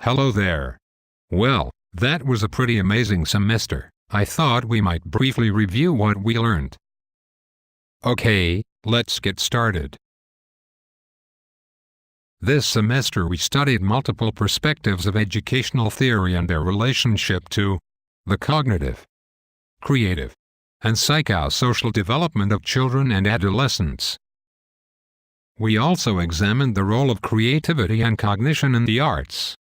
Hello there. Well, that was a pretty amazing semester. I thought we might briefly review what we learned. Okay, let's get started. This semester we studied multiple perspectives of educational theory and their relationship to the cognitive, creative, and psychosocial development of children and adolescents. We also examined the role of creativity and cognition in the arts,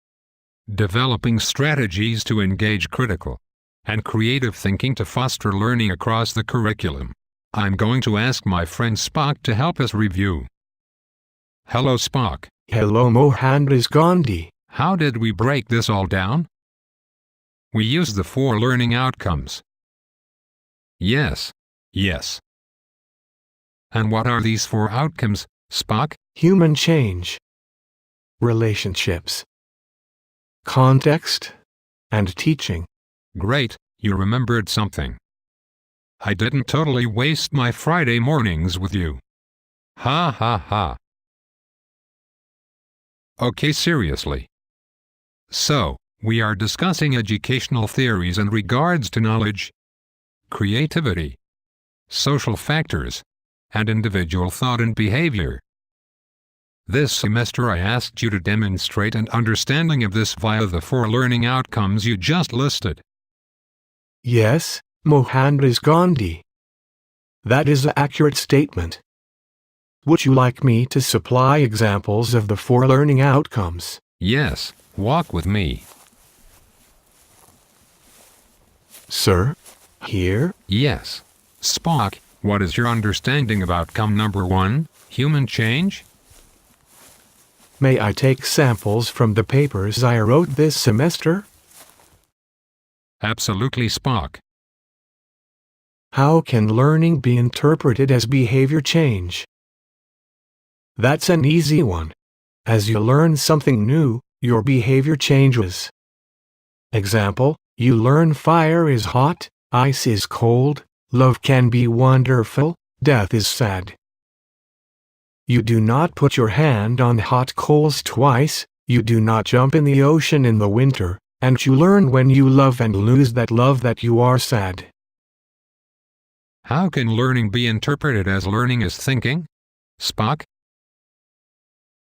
developing strategies to engage critical and creative thinking to foster learning across the curriculum. I'm going to ask my friend Spock to help us review. Hello, Spock. Hello, Mohandas Gandhi. How did we break this all down? We used the 4 learning outcomes. Yes. And what are these 4 outcomes, Spock? Human change, relationships, context, and teaching. Great, you remembered something. I didn't totally waste my Friday mornings with you. Ha ha ha. Okay, seriously. So, we are discussing educational theories in regards to knowledge, creativity, social factors, and individual thought and behavior. This semester I asked you to demonstrate an understanding of this via the 4 learning outcomes you just listed. Yes, Mohandas Gandhi. That is an accurate statement. Would you like me to supply examples of the 4 learning outcomes? Yes, walk with me. Sir? Here? Yes. Spock, what is your understanding of outcome number 1, human change? May I take samples from the papers I wrote this semester? Absolutely, Spock. How can learning be interpreted as behavior change? That's an easy one. As you learn something new, your behavior changes. Example, you learn fire is hot, ice is cold, love can be wonderful, death is sad. You do not put your hand on hot coals twice, you do not jump in the ocean in the winter, and you learn when you love and lose that love that you are sad. How can learning be interpreted as learning is thinking? Spock?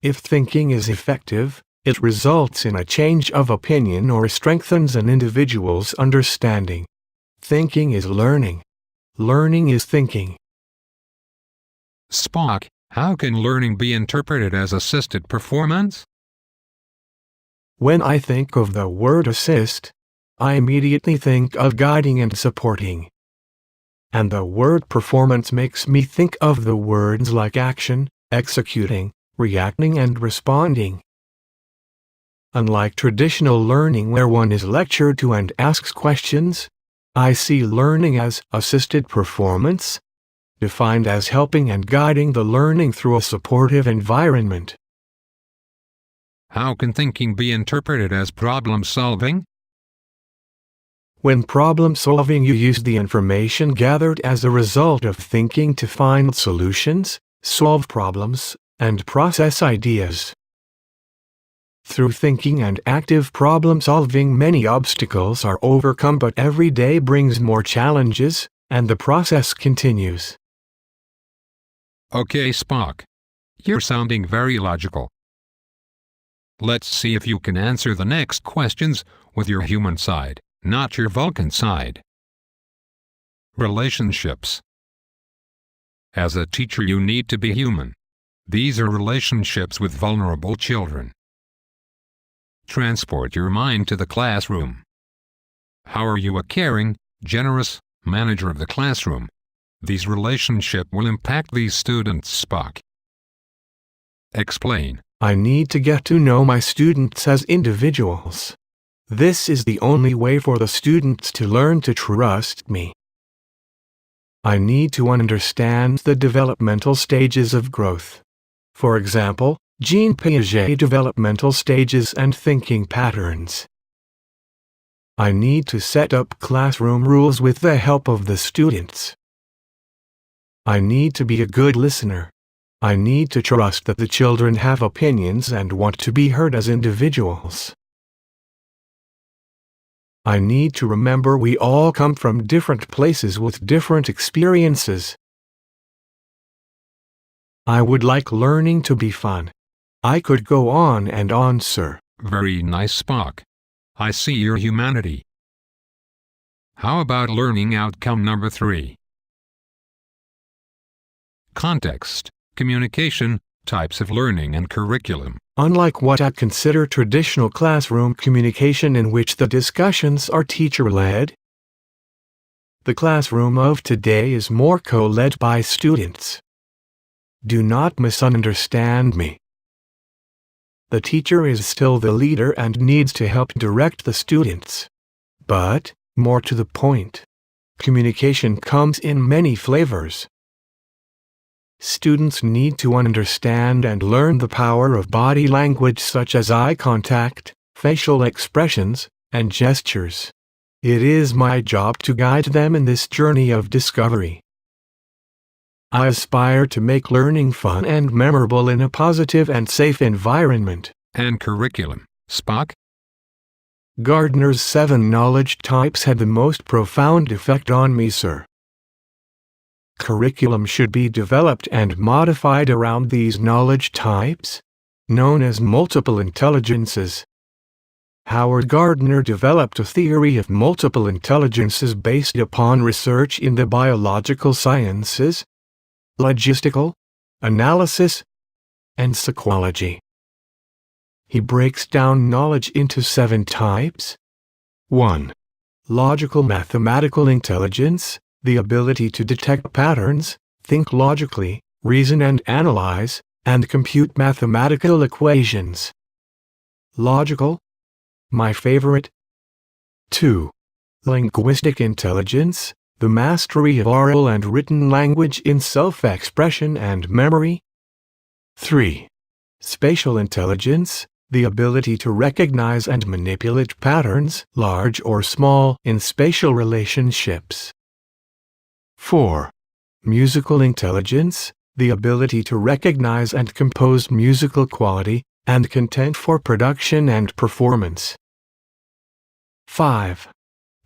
If thinking is effective, it results in a change of opinion or strengthens an individual's understanding. Thinking is learning. Learning is thinking. Spock, how can learning be interpreted as assisted performance? When I think of the word assist, I immediately think of guiding and supporting. And the word performance makes me think of the words like action, executing, reacting and responding. Unlike traditional learning where one is lectured to and asks questions, I see learning as assisted performance, defined as helping and guiding the learning through a supportive environment. How can thinking be interpreted as problem solving? When problem solving, you use the information gathered as a result of thinking to find solutions, solve problems, and process ideas. Through thinking and active problem solving, many obstacles are overcome, but every day brings more challenges, and the process continues. Okay, Spock. You're sounding very logical. Let's see if you can answer the next questions with your human side, not your Vulcan side. Relationships. As a teacher, you need to be human. These are relationships with vulnerable children. Transport your mind to the classroom. How are you a caring, generous manager of the classroom? These relationships will impact these students, Spock. Explain. I need to get to know my students as individuals. This is the only way for the students to learn to trust me. I need to understand the developmental stages of growth. For example, Jean Piaget developmental stages and thinking patterns. I need to set up classroom rules with the help of the students. I need to be a good listener. I need to trust that the children have opinions and want to be heard as individuals. I need to remember we all come from different places with different experiences. I would like learning to be fun. I could go on and on, sir. Very nice, Spock. I see your humanity. How about learning outcome number 3? Context, communication, types of learning and curriculum. Unlike what I consider traditional classroom communication in which the discussions are teacher-led, the classroom of today is more co-led by students. Do not misunderstand me. The teacher is still the leader and needs to help direct the students. But, more to the point, communication comes in many flavors. Students need to understand and learn the power of body language such as eye contact, facial expressions, and gestures. It is my job to guide them in this journey of discovery. I aspire to make learning fun and memorable in a positive and safe environment. And curriculum, Spock? Gardner's 7 knowledge types had the most profound effect on me, sir. Curriculum should be developed and modified around these knowledge types, known as multiple intelligences. Howard Gardner developed a theory of multiple intelligences based upon research in the biological sciences, logistical, analysis, and psychology. He breaks down knowledge into 7 types. 1. Logical mathematical intelligence, the ability to detect patterns, think logically, reason and analyze, and compute mathematical equations. Logical? My favorite. 2. Linguistic intelligence, the mastery of oral and written language in self-expression and memory. 3. Spatial intelligence, the ability to recognize and manipulate patterns, large or small, in spatial relationships. 4. Musical intelligence, the ability to recognize and compose musical quality and content for production and performance. 5.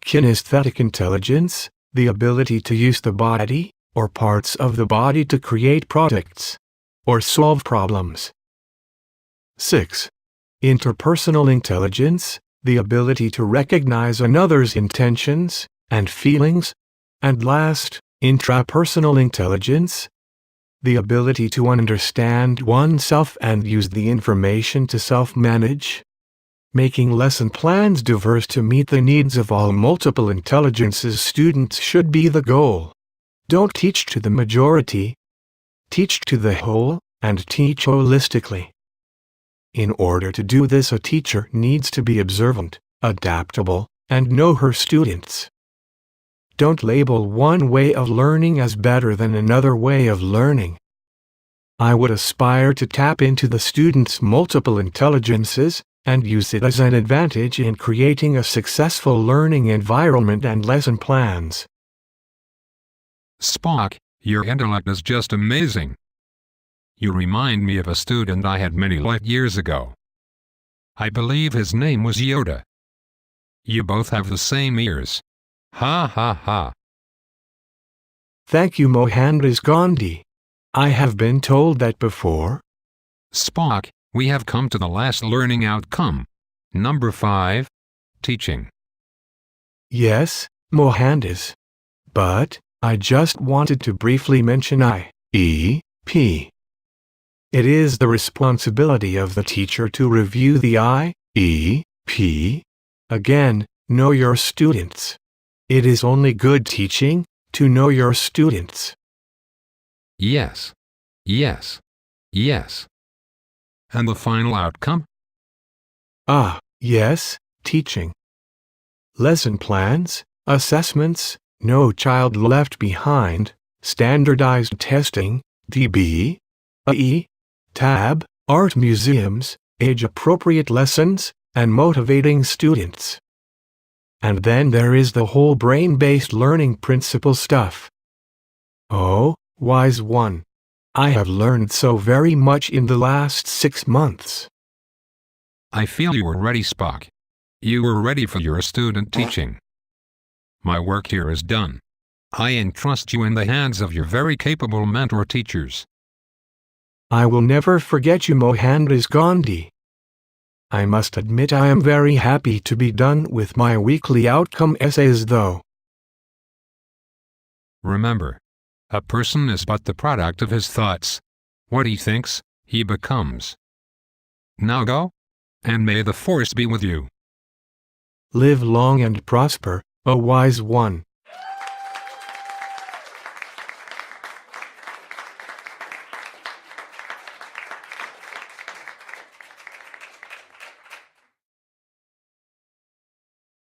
Kinesthetic intelligence, the ability to use the body, or parts of the body to create products, or solve problems. 6. Interpersonal intelligence, the ability to recognize another's intentions and feelings. And last, intrapersonal intelligence, the ability to understand oneself and use the information to self-manage. Making lesson plans diverse to meet the needs of all multiple intelligences students should be the goal. Don't teach to the majority. Teach to the whole, and teach holistically. In order to do this, a teacher needs to be observant, adaptable, and know her students. Don't label one way of learning as better than another way of learning. I would aspire to tap into the student's multiple intelligences and use it as an advantage in creating a successful learning environment and lesson plans. Spock, your intellect is just amazing. You remind me of a student I had many light years ago. I believe his name was Yoda. You both have the same ears. Ha ha ha. Thank you, Mohandas Gandhi. I have been told that before. Spock, we have come to the last learning outcome. Number 5. Teaching. Yes, Mohandas. But, I just wanted to briefly mention IEP. It is the responsibility of the teacher to review the IEP. Again, know your students. It is only good teaching to know your students. Yes. Yes. Yes. And the final outcome? Yes, teaching. Lesson plans, assessments, no child left behind, standardized testing, DB, TAB, art museums, age-appropriate lessons, and motivating students. And then there is the whole brain-based learning principle stuff. Oh, wise one. I have learned so very much in the last 6 months. I feel you are ready, Spock. You are ready for your student teaching. My work here is done. I entrust you in the hands of your very capable mentor teachers. I will never forget you, Mohandas Gandhi. I must admit I am very happy to be done with my weekly outcome essays though. Remember, a person is but the product of his thoughts. What he thinks, he becomes. Now go, and may the force be with you. Live long and prosper, O wise one.